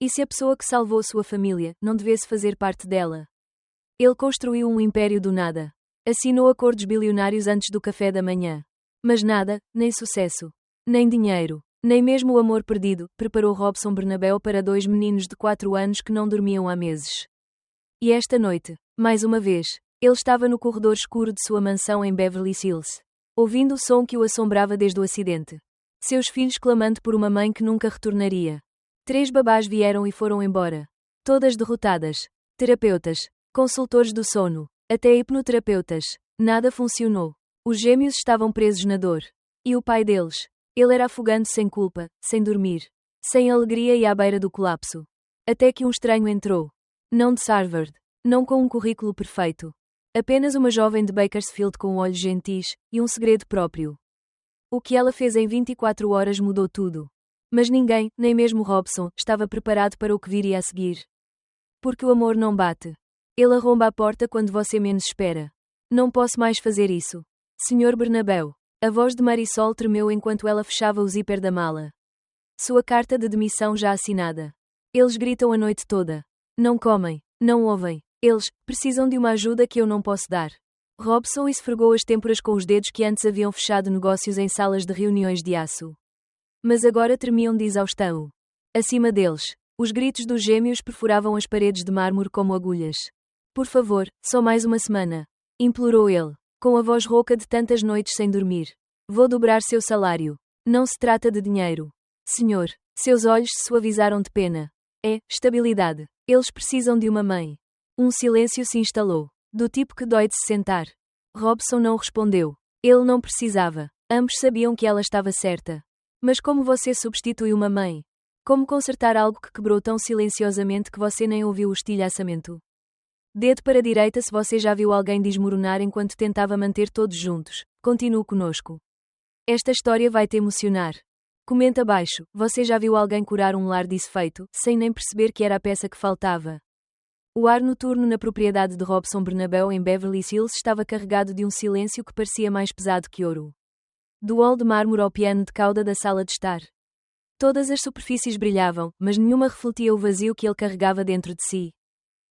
E se a pessoa que salvou sua família não devesse fazer parte dela? Ele construiu um império do nada. Assinou acordos bilionários antes do café da manhã. Mas nada, nem sucesso, nem dinheiro, nem mesmo o amor perdido, preparou Robson Bernabéu para dois meninos de 4 anos que não dormiam há meses. E esta noite, mais uma vez, ele estava no corredor escuro de sua mansão em Beverly Hills, ouvindo o som que o assombrava desde o acidente. Seus filhos clamando por uma mãe que nunca retornaria. 3 babás vieram e foram embora. Todas derrotadas. Terapeutas, consultores do sono, até hipnoterapeutas. Nada funcionou. Os gêmeos estavam presos na dor. E o pai deles? Ele era afogando sem culpa, sem dormir, sem alegria e à beira do colapso. Até que um estranho entrou. Não de Harvard, não com um currículo perfeito. Apenas uma jovem de Bakersfield com olhos gentis e um segredo próprio. O que ela fez em 24 horas mudou tudo. Mas ninguém, nem mesmo Robson, estava preparado para o que viria a seguir. Porque o amor não bate. Ele arromba a porta quando você menos espera. Não posso mais fazer isso. Sr. Bernabéu. A voz de Marisol tremeu enquanto ela fechava o zíper da mala. Sua carta de demissão já assinada. Eles gritam a noite toda. Não comem, não ouvem. Eles precisam de uma ajuda que eu não posso dar. Robson esfregou as têmporas com os dedos que antes haviam fechado negócios em salas de reuniões de aço. Mas agora tremiam de exaustão. Acima deles, os gritos dos gêmeos perfuravam as paredes de mármore como agulhas. Por favor, só mais uma semana. Implorou ele, com a voz rouca de tantas noites sem dormir. Vou dobrar seu salário. Não se trata de dinheiro. Senhor, seus olhos se suavizaram de pena. É estabilidade. Eles precisam de uma mãe. Um silêncio se instalou, do tipo que dói de se sentar. Robson não respondeu. Ele não precisava. Ambos sabiam que ela estava certa. Mas como você substitui uma mãe? Como consertar algo que quebrou tão silenciosamente que você nem ouviu o estilhaçamento? Dedo para a direita se você já viu alguém desmoronar enquanto tentava manter todos juntos. Continue conosco. Esta história vai te emocionar. Comenta abaixo, você já viu alguém curar um lar desfeito, sem nem perceber que era a peça que faltava? O ar noturno na propriedade de Robson Bernabéu em Beverly Hills estava carregado de um silêncio que parecia mais pesado que ouro. Do hall de mármore ao piano de cauda da sala de estar. Todas as superfícies brilhavam, mas nenhuma refletia o vazio que ele carregava dentro de si.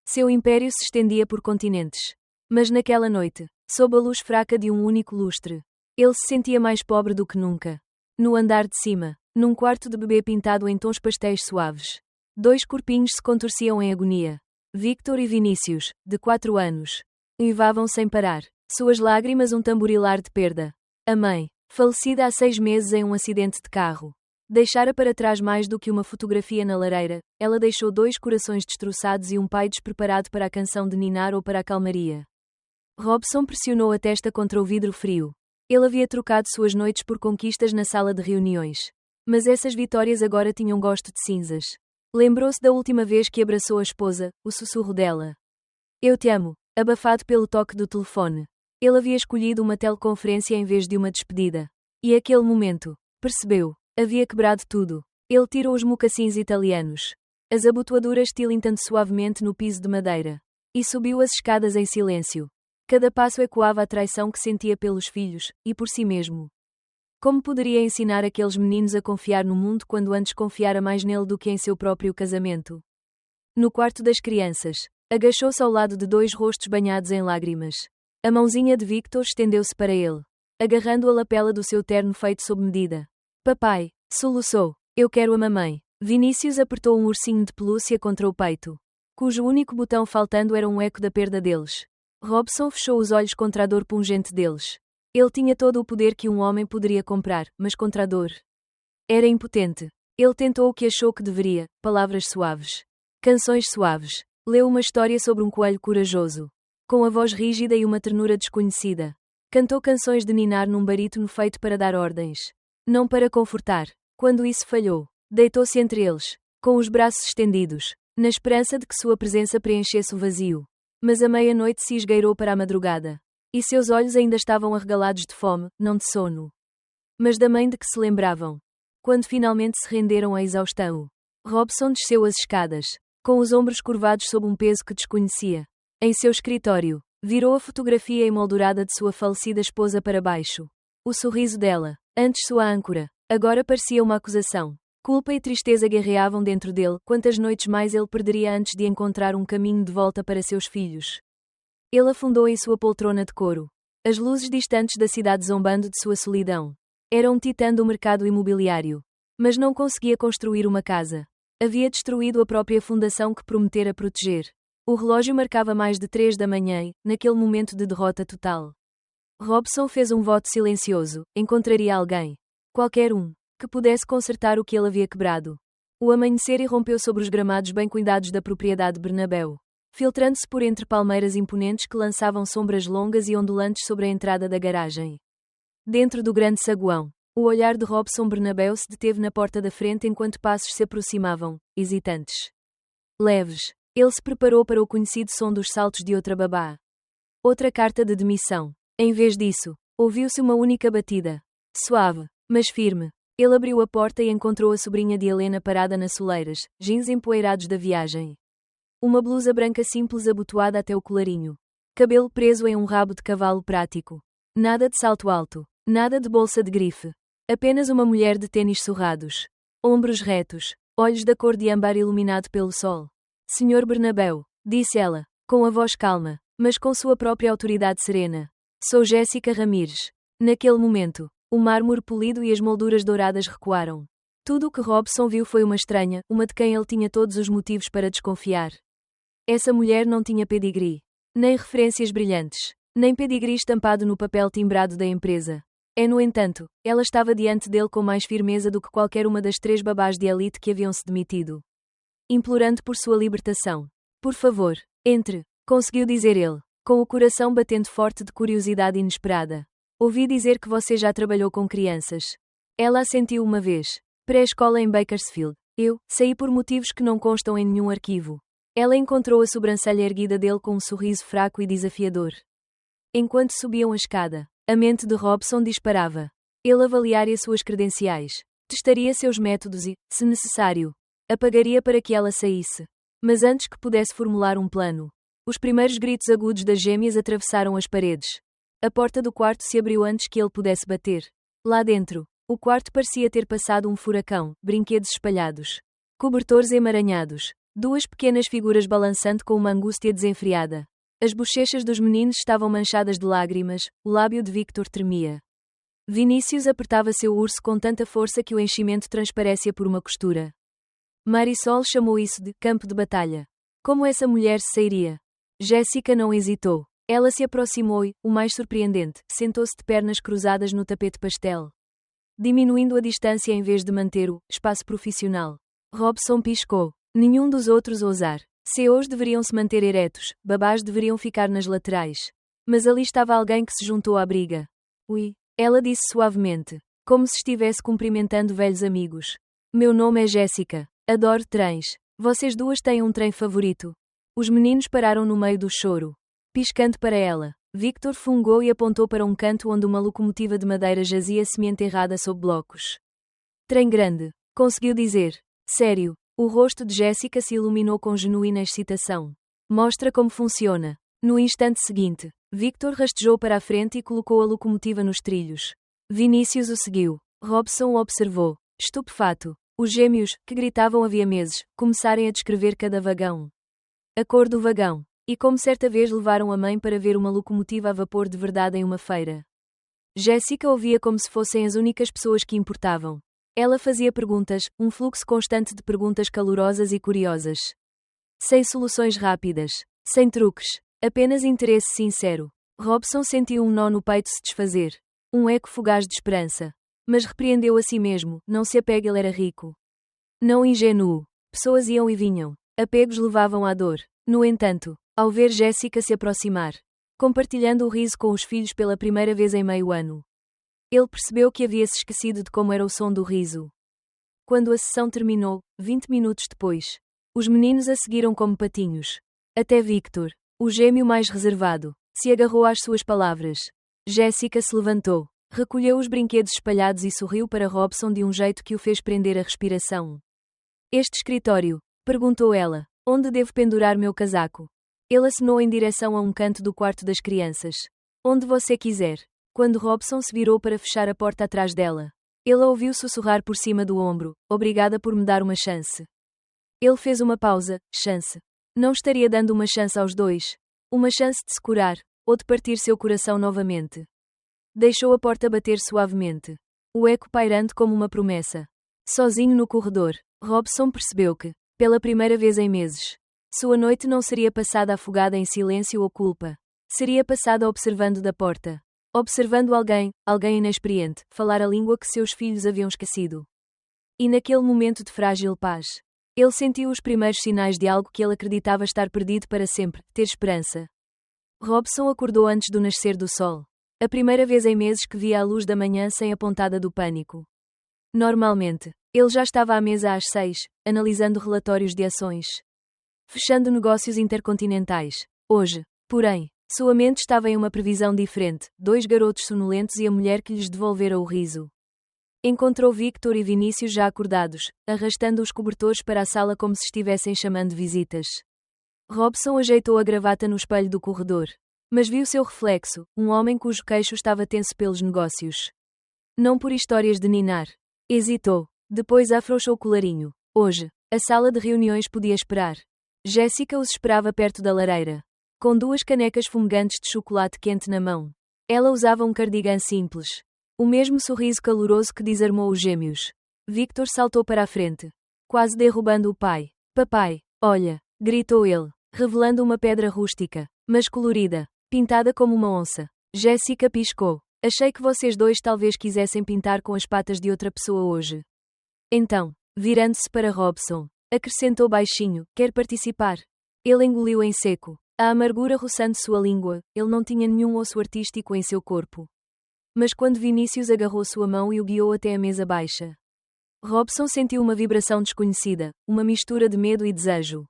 Seu império se estendia por continentes. Mas naquela noite, sob a luz fraca de um único lustre, ele se sentia mais pobre do que nunca. No andar de cima, num quarto de bebê pintado em tons pastéis suaves, 2 corpinhos se contorciam em agonia. Victor e Vinícius, de 4 anos, uivavam sem parar. Suas lágrimas um tamborilar de perda. A mãe, falecida há 6 meses em um acidente de carro. Deixara para trás mais do que uma fotografia na lareira, ela deixou 2 corações destroçados e um pai despreparado para a canção de ninar ou para a calmaria. Robson pressionou a testa contra o vidro frio. Ele havia trocado suas noites por conquistas na sala de reuniões. Mas essas vitórias agora tinham gosto de cinzas. Lembrou-se da última vez que abraçou a esposa, o sussurro dela. Eu te amo, abafado pelo toque do telefone. Ele havia escolhido uma teleconferência em vez de uma despedida. E aquele momento, percebeu, havia quebrado tudo. Ele tirou os mocassins italianos. As abotoaduras tilintando suavemente no piso de madeira. E subiu as escadas em silêncio. Cada passo ecoava a traição que sentia pelos filhos, e por si mesmo. Como poderia ensinar aqueles meninos a confiar no mundo quando antes confiara mais nele do que em seu próprio casamento? No quarto das crianças, agachou-se ao lado de 2 rostos banhados em lágrimas. A mãozinha de Victor estendeu-se para ele, agarrando a lapela do seu terno feito sob medida. Papai, soluçou, eu quero a mamãe. Vinícius apertou um ursinho de pelúcia contra o peito, cujo único botão faltando era um eco da perda deles. Robson fechou os olhos contra a dor pungente deles. Ele tinha todo o poder que um homem poderia comprar, mas contra a dor. Era impotente. Ele tentou o que achou que deveria, palavras suaves. Canções suaves. Leu uma história sobre um coelho corajoso. Com a voz rígida e uma ternura desconhecida. Cantou canções de ninar num barítono feito para dar ordens. Não para confortar. Quando isso falhou, deitou-se entre eles, com os braços estendidos, na esperança de que sua presença preenchesse o vazio. Mas a meia-noite se esgueirou para a madrugada. E seus olhos ainda estavam arregalados de fome, não de sono. Mas da mãe de que se lembravam. Quando finalmente se renderam à exaustão, Robson desceu as escadas, com os ombros curvados sob um peso que desconhecia. Em seu escritório, virou a fotografia emoldurada de sua falecida esposa para baixo. O sorriso dela, antes sua âncora, agora parecia uma acusação. Culpa e tristeza guerreavam dentro dele, quantas noites mais ele perderia antes de encontrar um caminho de volta para seus filhos. Ele afundou em sua poltrona de couro. As luzes distantes da cidade zombando de sua solidão. Era um titã do mercado imobiliário. Mas não conseguia construir uma casa. Havia destruído a própria fundação que prometera proteger. O relógio marcava mais de 3 da manhã, naquele momento de derrota total. Robson fez um voto silencioso, encontraria alguém. Qualquer um. Que pudesse consertar o que ele havia quebrado. O amanhecer irrompeu sobre os gramados bem cuidados da propriedade Bernabéu, filtrando-se por entre palmeiras imponentes que lançavam sombras longas e ondulantes sobre a entrada da garagem. Dentro do grande saguão, o olhar de Robson Bernabéu se deteve na porta da frente enquanto passos se aproximavam, hesitantes. Leves. Ele se preparou para o conhecido som dos saltos de outra babá. Outra carta de demissão. Em vez disso, ouviu-se uma única batida. Suave, mas firme. Ele abriu a porta e encontrou a sobrinha de Helena parada nas soleiras, jeans empoeirados da viagem. Uma blusa branca simples abotoada até o colarinho. Cabelo preso em um rabo de cavalo prático. Nada de salto alto. Nada de bolsa de grife. Apenas uma mulher de tênis surrados. Ombros retos. Olhos da cor de âmbar iluminado pelo sol. Senhor Bernabéu, disse ela, com a voz calma, mas com sua própria autoridade serena. Sou Jéssica Ramírez. Naquele momento, o mármore polido e as molduras douradas recuaram. Tudo o que Robson viu foi uma estranha, uma de quem ele tinha todos os motivos para desconfiar. Essa mulher não tinha pedigree. Nem referências brilhantes. Nem pedigree estampado no papel timbrado da empresa. No entanto, ela estava diante dele com mais firmeza do que qualquer uma das 3 babás de elite que haviam se demitido. Implorando por sua libertação. Por favor, entre, conseguiu dizer ele, com o coração batendo forte de curiosidade inesperada. Ouvi dizer que você já trabalhou com crianças. Ela assentiu uma vez. Pré-escola em Bakersfield. Eu saí por motivos que não constam em nenhum arquivo. Ela encontrou a sobrancelha erguida dele com um sorriso fraco e desafiador. Enquanto subiam a escada, a mente de Robson disparava. Ele avaliaria suas credenciais. Testaria seus métodos e, se necessário, apagaria para que ela saísse. Mas antes que pudesse formular um plano, os primeiros gritos agudos das gêmeas atravessaram as paredes. A porta do quarto se abriu antes que ele pudesse bater. Lá dentro, o quarto parecia ter passado um furacão, brinquedos espalhados. Cobertores emaranhados. 2 pequenas figuras balançando com uma angústia desenfreada. As bochechas dos meninos estavam manchadas de lágrimas, o lábio de Victor tremia. Vinícius apertava seu urso com tanta força que o enchimento transparecia por uma costura. Marisol chamou isso de campo de batalha. Como essa mulher se sairia? Jéssica não hesitou. Ela se aproximou e, o mais surpreendente, sentou-se de pernas cruzadas no tapete pastel. Diminuindo a distância em vez de manter o espaço profissional. Robson piscou. Nenhum dos outros ousar. CEOs deveriam se manter eretos, babás deveriam ficar nas laterais. Mas ali estava alguém que se juntou à briga. Ui, ela disse suavemente, como se estivesse cumprimentando velhos amigos. Meu nome é Jéssica. Adoro trens. Vocês duas têm um trem favorito? Os meninos pararam no meio do choro. Piscando para ela, Victor fungou e apontou para um canto onde uma locomotiva de madeira jazia semi-enterrada sob blocos. Trem grande, conseguiu dizer. Sério, o rosto de Jéssica se iluminou com genuína excitação. Mostra como funciona. No instante seguinte, Victor rastejou para a frente e colocou a locomotiva nos trilhos. Vinícius o seguiu. Robson o observou, estupefato. Os gêmeos, que gritavam havia meses, começarem a descrever cada vagão. A cor do vagão. E como certa vez levaram a mãe para ver uma locomotiva a vapor de verdade em uma feira. Jéssica ouvia como se fossem as únicas pessoas que importavam. Ela fazia perguntas, um fluxo constante de perguntas calorosas e curiosas. Sem soluções rápidas. Sem truques. Apenas interesse sincero. Robson sentiu um nó no peito se desfazer. Um eco fugaz de esperança. Mas repreendeu a si mesmo, não se apegue, ele era rico. Não ingênuo. Pessoas iam e vinham. Apegos levavam à dor. No entanto, ao ver Jéssica se aproximar, compartilhando o riso com os filhos pela primeira vez em meio ano, ele percebeu que havia se esquecido de como era o som do riso. Quando a sessão terminou, 20 minutos depois, os meninos a seguiram como patinhos. Até Victor, o gêmeo mais reservado, se agarrou às suas palavras. Jéssica se levantou, recolheu os brinquedos espalhados e sorriu para Robson de um jeito que o fez prender a respiração. Este escritório? Perguntou ela. Onde devo pendurar meu casaco? Ele acenou em direção a um canto do quarto das crianças. Onde você quiser. Quando Robson se virou para fechar a porta atrás dela, Ele a ouviu sussurrar por cima do ombro, obrigada por me dar uma chance. Ele fez uma pausa, chance. Não estaria dando uma chance aos dois? Uma chance de se curar, ou de partir seu coração novamente. Deixou a porta bater suavemente. O eco pairando como uma promessa. Sozinho no corredor, Robson percebeu que, pela primeira vez em meses, sua noite não seria passada afogada em silêncio ou culpa. Seria passada observando da porta. Observando alguém inexperiente, falar a língua que seus filhos haviam esquecido. E naquele momento de frágil paz, ele sentiu os primeiros sinais de algo que ele acreditava estar perdido para sempre, ter esperança. Robson acordou antes do nascer do sol. A primeira vez em meses que via a luz da manhã sem a pontada do pânico. Normalmente, ele já estava à mesa às 6, analisando relatórios de ações. Fechando negócios intercontinentais. Hoje, porém, sua mente estava em uma previsão diferente, 2 garotos sonolentos e a mulher que lhes devolvera o riso. Encontrou Victor e Vinícius já acordados, arrastando os cobertores para a sala como se estivessem chamando visitas. Robson ajeitou a gravata no espelho do corredor. Mas viu seu reflexo, um homem cujo queixo estava tenso pelos negócios. Não por histórias de ninar. Hesitou. Depois afrouxou o colarinho. Hoje, a sala de reuniões podia esperar. Jéssica os esperava perto da lareira. Com 2 canecas fumegantes de chocolate quente na mão. Ela usava um cardigan simples. O mesmo sorriso caloroso que desarmou os gêmeos. Victor saltou para a frente, quase derrubando o pai. Papai, olha, gritou ele, revelando uma pedra rústica, mas colorida, pintada como uma onça. Jéssica piscou. Achei que vocês dois talvez quisessem pintar com as patas de outra pessoa hoje. Então, virando-se para Robson, acrescentou baixinho, quer participar? Ele engoliu em seco. A amargura roçando sua língua, ele não tinha nenhum osso artístico em seu corpo. Mas quando Vinícius agarrou sua mão e o guiou até a mesa baixa, Robson sentiu uma vibração desconhecida, uma mistura de medo e desejo.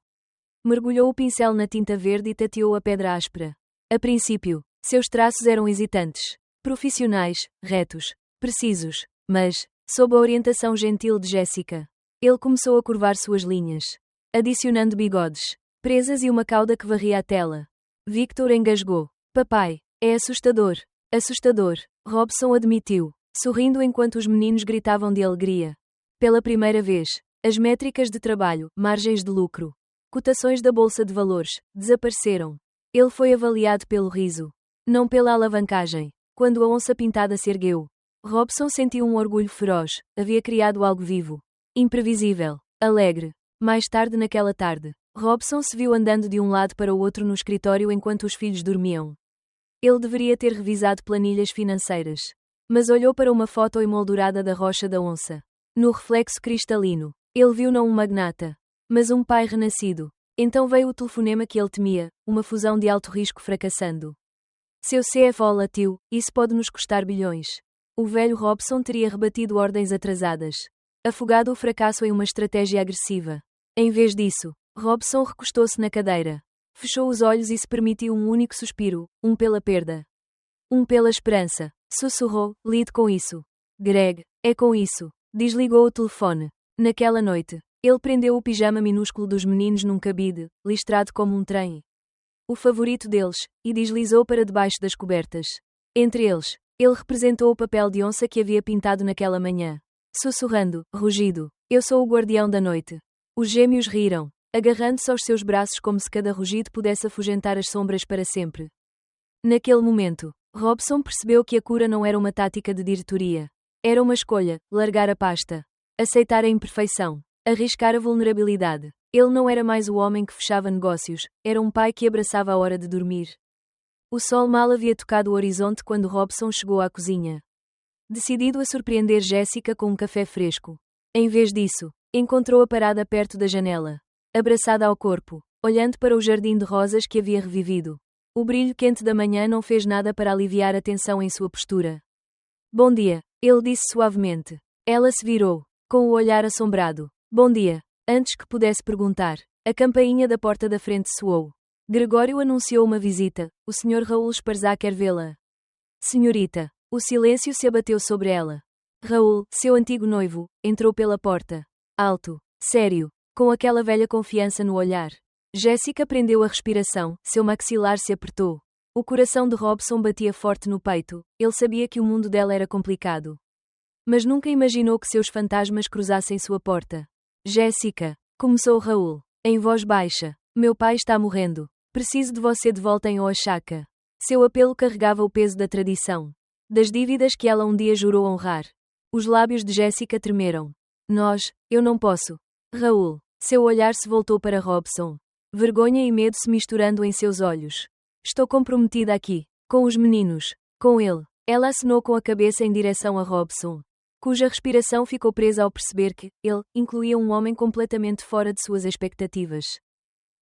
Mergulhou o pincel na tinta verde e tateou a pedra áspera. A princípio, seus traços eram hesitantes, profissionais, retos, precisos, mas, sob a orientação gentil de Jéssica, ele começou a curvar suas linhas, adicionando bigodes, presas e uma cauda que varria a tela. Victor engasgou. Papai, é assustador. Assustador, Robson admitiu, sorrindo enquanto os meninos gritavam de alegria. Pela primeira vez, as métricas de trabalho, margens de lucro, cotações da bolsa de valores, desapareceram. Ele foi avaliado pelo riso, não pela alavancagem. Quando a onça pintada se ergueu, Robson sentiu um orgulho feroz, havia criado algo vivo, imprevisível, alegre. Mais tarde naquela tarde, Robson se viu andando de um lado para o outro no escritório enquanto os filhos dormiam. Ele deveria ter revisado planilhas financeiras. Mas olhou para uma foto emoldurada da rocha da onça. No reflexo cristalino, ele viu não um magnata, mas um pai renascido. Então veio o telefonema que ele temia, uma fusão de alto risco fracassando. Seu CFO latiu, isso pode nos custar bilhões. O velho Robson teria rebatido ordens atrasadas, afogado o fracasso em uma estratégia agressiva. Em vez disso, Robson recostou-se na cadeira. Fechou os olhos e se permitiu um único suspiro, um pela perda. Um pela esperança. Sussurrou, lide com isso. Greg, é com isso. Desligou o telefone. Naquela noite, ele prendeu o pijama minúsculo dos meninos num cabide, listrado como um trem. O favorito deles, e deslizou para debaixo das cobertas. Entre eles, ele representou o papel de onça que havia pintado naquela manhã. Sussurrando, rugido, eu sou o guardião da noite. Os gêmeos riram, agarrando-se aos seus braços como se cada rugido pudesse afugentar as sombras para sempre. Naquele momento, Robson percebeu que a cura não era uma tática de diretoria. Era uma escolha, largar a pasta. Aceitar a imperfeição. Arriscar a vulnerabilidade. Ele não era mais o homem que fechava negócios, era um pai que abraçava a hora de dormir. O sol mal havia tocado o horizonte quando Robson chegou à cozinha. Decidido a surpreender Jéssica com um café fresco. Em vez disso, encontrou-a parada perto da janela, abraçada ao corpo, olhando para o jardim de rosas que havia revivido. O brilho quente da manhã não fez nada para aliviar a tensão em sua postura. Bom dia, ele disse suavemente. Ela se virou, com o olhar assombrado. Bom dia. Antes que pudesse perguntar, a campainha da porta da frente soou. Gregório anunciou uma visita. O Sr. Raul Esparza quer vê-la. Senhorita. O silêncio se abateu sobre ela. Raul, seu antigo noivo, entrou pela porta. Alto, sério, com aquela velha confiança no olhar. Jéssica prendeu a respiração, seu maxilar se apertou. O coração de Robson batia forte no peito, ele sabia que o mundo dela era complicado. Mas nunca imaginou que seus fantasmas cruzassem sua porta. Jéssica, começou Raul, em voz baixa. Meu pai está morrendo. Preciso de você de volta em Oaxaca. Seu apelo carregava o peso da tradição. Das dívidas que ela um dia jurou honrar. Os lábios de Jéssica tremeram. Eu não posso. Raul. Seu olhar se voltou para Robson. Vergonha e medo se misturando em seus olhos. Estou comprometida aqui. Com os meninos. Com ele. Ela acenou com a cabeça em direção a Robson, cuja respiração ficou presa ao perceber que ele incluía um homem completamente fora de suas expectativas.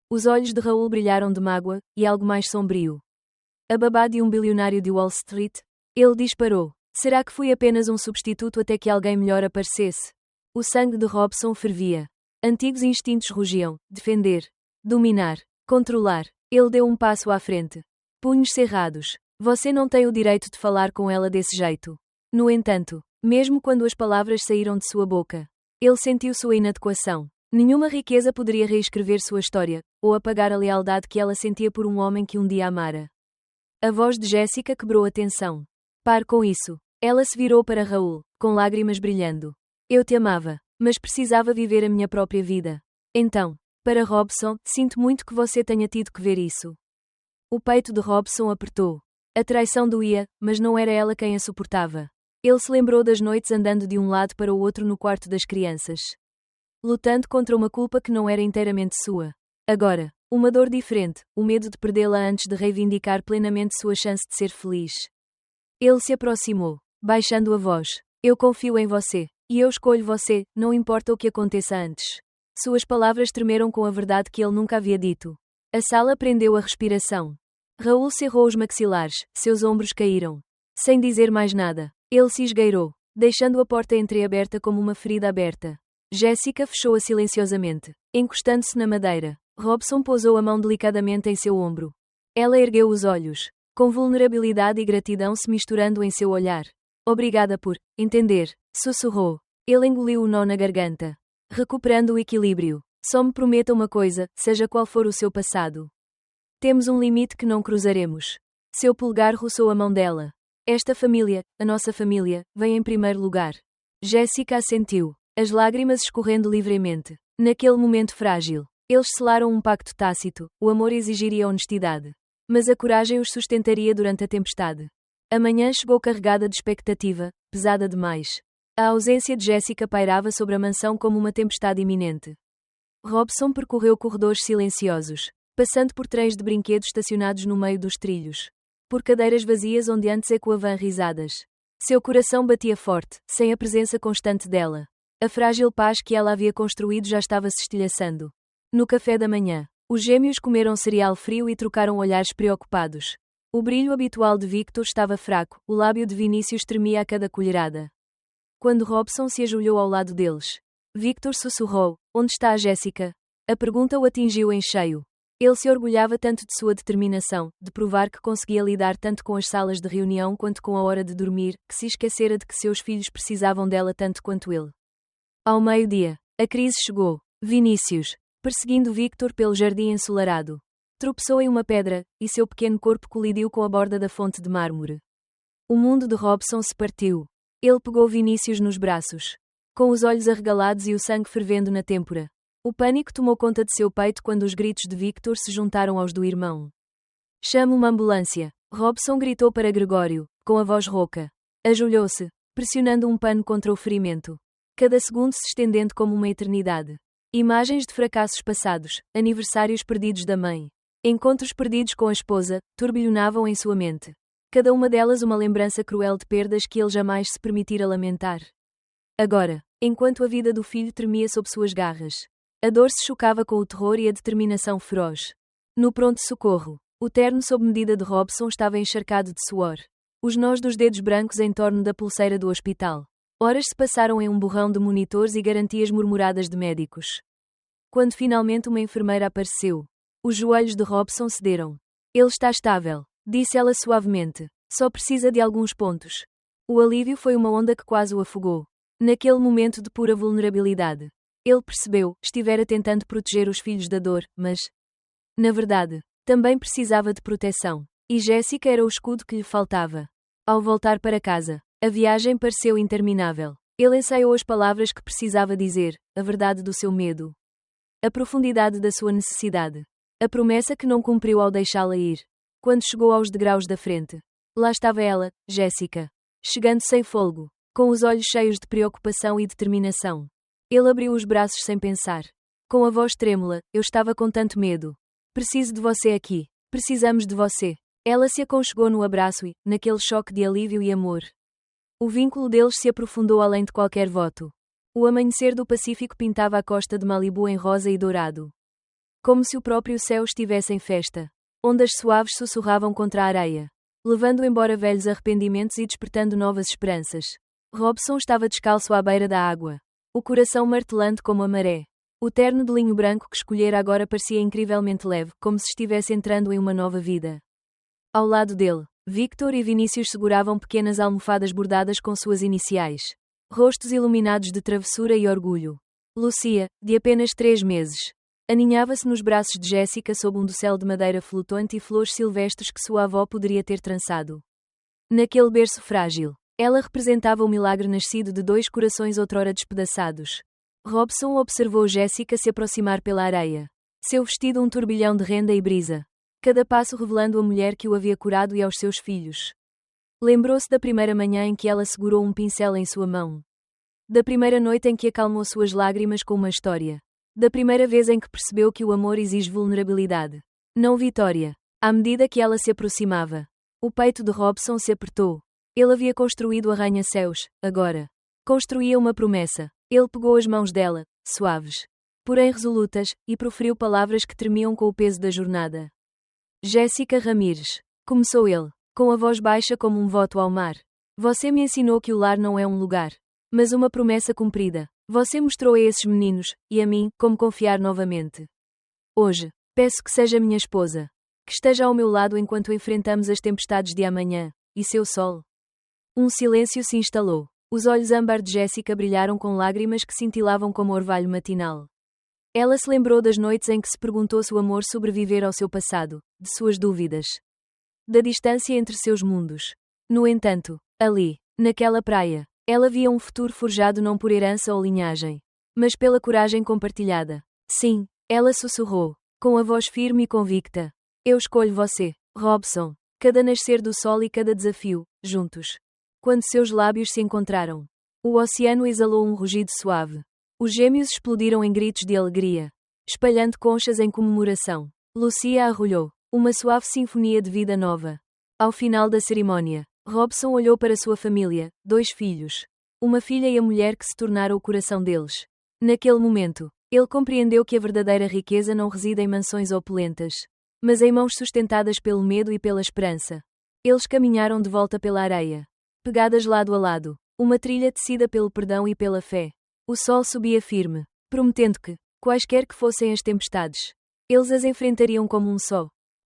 Os olhos de Raul brilharam de mágoa e algo mais sombrio. A babá de um bilionário de Wall Street? Ele disparou. Será que fui apenas um substituto até que alguém melhor aparecesse? O sangue de Robson fervia. Antigos instintos rugiam. Defender. Dominar. Controlar. Ele deu um passo à frente. Punhos cerrados. Você não tem o direito de falar com ela desse jeito. No entanto, mesmo quando as palavras saíram de sua boca, ele sentiu sua inadequação. Nenhuma riqueza poderia reescrever sua história, ou apagar a lealdade que ela sentia por um homem que um dia amara. A voz de Jéssica quebrou a tensão. Pare com isso. Ela se virou para Raul, com lágrimas brilhando. Eu te amava, mas precisava viver a minha própria vida. Então, para Robson, sinto muito que você tenha tido que ver isso. O peito de Robson apertou. A traição doía, mas não era ela quem a suportava. Ele se lembrou das noites andando de um lado para o outro no quarto das crianças, lutando contra uma culpa que não era inteiramente sua. Agora, uma dor diferente, o medo de perdê-la antes de reivindicar plenamente sua chance de ser feliz. Ele se aproximou, baixando a voz. Eu confio em você, e eu escolho você, não importa o que aconteça antes. Suas palavras tremeram com a verdade que ele nunca havia dito. A sala prendeu a respiração. Raul cerrou os maxilares, seus ombros caíram. Sem dizer mais nada, ele se esgueirou, deixando a porta entreaberta como uma ferida aberta. Jéssica fechou-a silenciosamente, encostando-se na madeira. Robson pousou a mão delicadamente em seu ombro. Ela ergueu os olhos, com vulnerabilidade e gratidão se misturando em seu olhar. Obrigada por entender, sussurrou. Ele engoliu o nó na garganta, recuperando o equilíbrio. Só me prometa uma coisa, seja qual for o seu passado. Temos um limite que não cruzaremos. Seu polegar roçou a mão dela. Esta família, a nossa família, vem em primeiro lugar. Jéssica assentiu, as lágrimas escorrendo livremente. Naquele momento frágil, eles selaram um pacto tácito, o amor exigiria honestidade. Mas a coragem os sustentaria durante a tempestade. A manhã chegou carregada de expectativa, pesada demais. A ausência de Jéssica pairava sobre a mansão como uma tempestade iminente. Robson percorreu corredores silenciosos, passando por trens de brinquedos estacionados no meio dos trilhos. Por cadeiras vazias onde antes ecoavam risadas. Seu coração batia forte, sem a presença constante dela. A frágil paz que ela havia construído já estava se estilhaçando. No café da manhã, os gêmeos comeram cereal frio e trocaram olhares preocupados. O brilho habitual de Victor estava fraco, o lábio de Vinícius tremia a cada colherada. Quando Robson se ajoelhou ao lado deles, Victor sussurrou: Onde está a Jéssica? A pergunta o atingiu em cheio. Ele se orgulhava tanto de sua determinação, de provar que conseguia lidar tanto com as salas de reunião quanto com a hora de dormir, que se esquecera de que seus filhos precisavam dela tanto quanto ele. Ao meio-dia, a crise chegou. Vinícius, perseguindo Victor pelo jardim ensolarado, tropeçou em uma pedra, e seu pequeno corpo colidiu com a borda da fonte de mármore. O mundo de Robson se partiu. Ele pegou Vinícius nos braços, com os olhos arregalados e o sangue fervendo na têmpora. O pânico tomou conta de seu peito quando os gritos de Victor se juntaram aos do irmão. Chame uma ambulância. Robson gritou para Gregório, com a voz rouca. Ajoelhou-se, pressionando um pano contra o ferimento. Cada segundo se estendendo como uma eternidade. Imagens de fracassos passados, aniversários perdidos da mãe, encontros perdidos com a esposa, turbilhonavam em sua mente. Cada uma delas uma lembrança cruel de perdas que ele jamais se permitira lamentar. Agora, enquanto a vida do filho tremia sob suas garras, a dor se chocava com o terror e a determinação feroz. No pronto-socorro, o terno sob medida de Robson estava encharcado de suor. Os nós dos dedos brancos em torno da pulseira do hospital. Horas se passaram em um borrão de monitores e garantias murmuradas de médicos. Quando finalmente uma enfermeira apareceu, os joelhos de Robson cederam. Ele está estável, disse ela suavemente. Só precisa de alguns pontos. O alívio foi uma onda que quase o afogou. Naquele momento de pura vulnerabilidade, ele percebeu, estivera tentando proteger os filhos da dor, mas, na verdade, também precisava de proteção. E Jéssica era o escudo que lhe faltava. Ao voltar para casa, a viagem pareceu interminável. Ele ensaiou as palavras que precisava dizer, a verdade do seu medo. A profundidade da sua necessidade. A promessa que não cumpriu ao deixá-la ir. Quando chegou aos degraus da frente. Lá estava ela, Jéssica. Chegando sem fôlego. Com os olhos cheios de preocupação e determinação. Ele abriu os braços sem pensar. Com a voz trêmula, eu estava com tanto medo. Preciso de você aqui. Precisamos de você. Ela se aconchegou no abraço e, naquele choque de alívio e amor. O vínculo deles se aprofundou além de qualquer voto. O amanhecer do Pacífico pintava a costa de Malibu em rosa e dourado. Como se o próprio céu estivesse em festa. Ondas suaves sussurravam contra a areia, levando embora velhos arrependimentos e despertando novas esperanças. Robson estava descalço à beira da água, o coração martelando como a maré. O terno de linho branco que escolhera agora parecia incrivelmente leve, como se estivesse entrando em uma nova vida. Ao lado dele, Victor e Vinícius seguravam pequenas almofadas bordadas com suas iniciais. Rostos iluminados de travessura e orgulho. Lucia, de apenas 3 meses, aninhava-se nos braços de Jéssica sob um dossel de madeira flutuante e flores silvestres que sua avó poderia ter trançado. Naquele berço frágil, ela representava o milagre nascido de 2 corações outrora despedaçados. Robson observou Jéssica se aproximar pela areia. Seu vestido um turbilhão de renda e brisa. Cada passo revelando a mulher que o havia curado e aos seus filhos. Lembrou-se da primeira manhã em que ela segurou um pincel em sua mão. Da primeira noite em que acalmou suas lágrimas com uma história. Da primeira vez em que percebeu que o amor exige vulnerabilidade. Não vitória. À medida que ela se aproximava, o peito de Robson se apertou. Ele havia construído arranha-céus, agora. Construía uma promessa. Ele pegou as mãos dela, suaves, porém resolutas, e proferiu palavras que tremiam com o peso da jornada. Jéssica Ramírez. Começou ele, com a voz baixa como um voto ao mar. Você me ensinou que o lar não é um lugar, mas uma promessa cumprida. Você mostrou a esses meninos, e a mim, como confiar novamente. Hoje, peço que seja minha esposa. Que esteja ao meu lado enquanto enfrentamos as tempestades de amanhã, e seu sol. Um silêncio se instalou. Os olhos âmbar de Jéssica brilharam com lágrimas que cintilavam como orvalho matinal. Ela se lembrou das noites em que se perguntou se o amor sobrevivera ao seu passado, de suas dúvidas. Da distância entre seus mundos. No entanto, ali, naquela praia, ela via um futuro forjado não por herança ou linhagem, mas pela coragem compartilhada. Sim, ela sussurrou, com a voz firme e convicta. Eu escolho você, Robson. Cada nascer do sol e cada desafio, juntos. Quando seus lábios se encontraram, o oceano exalou um rugido suave. Os gêmeos explodiram em gritos de alegria, espalhando conchas em comemoração. Lucia arrulhou, uma suave sinfonia de vida nova. Ao final da cerimônia, Robson olhou para sua família, 2 filhos. Uma filha e a mulher que se tornaram o coração deles. Naquele momento, ele compreendeu que a verdadeira riqueza não reside em mansões opulentas, mas em mãos sustentadas pelo medo e pela esperança. Eles caminharam de volta pela areia, pegadas lado a lado, uma trilha tecida pelo perdão e pela fé. O sol subia firme, prometendo que, quaisquer que fossem as tempestades, eles as enfrentariam como um só.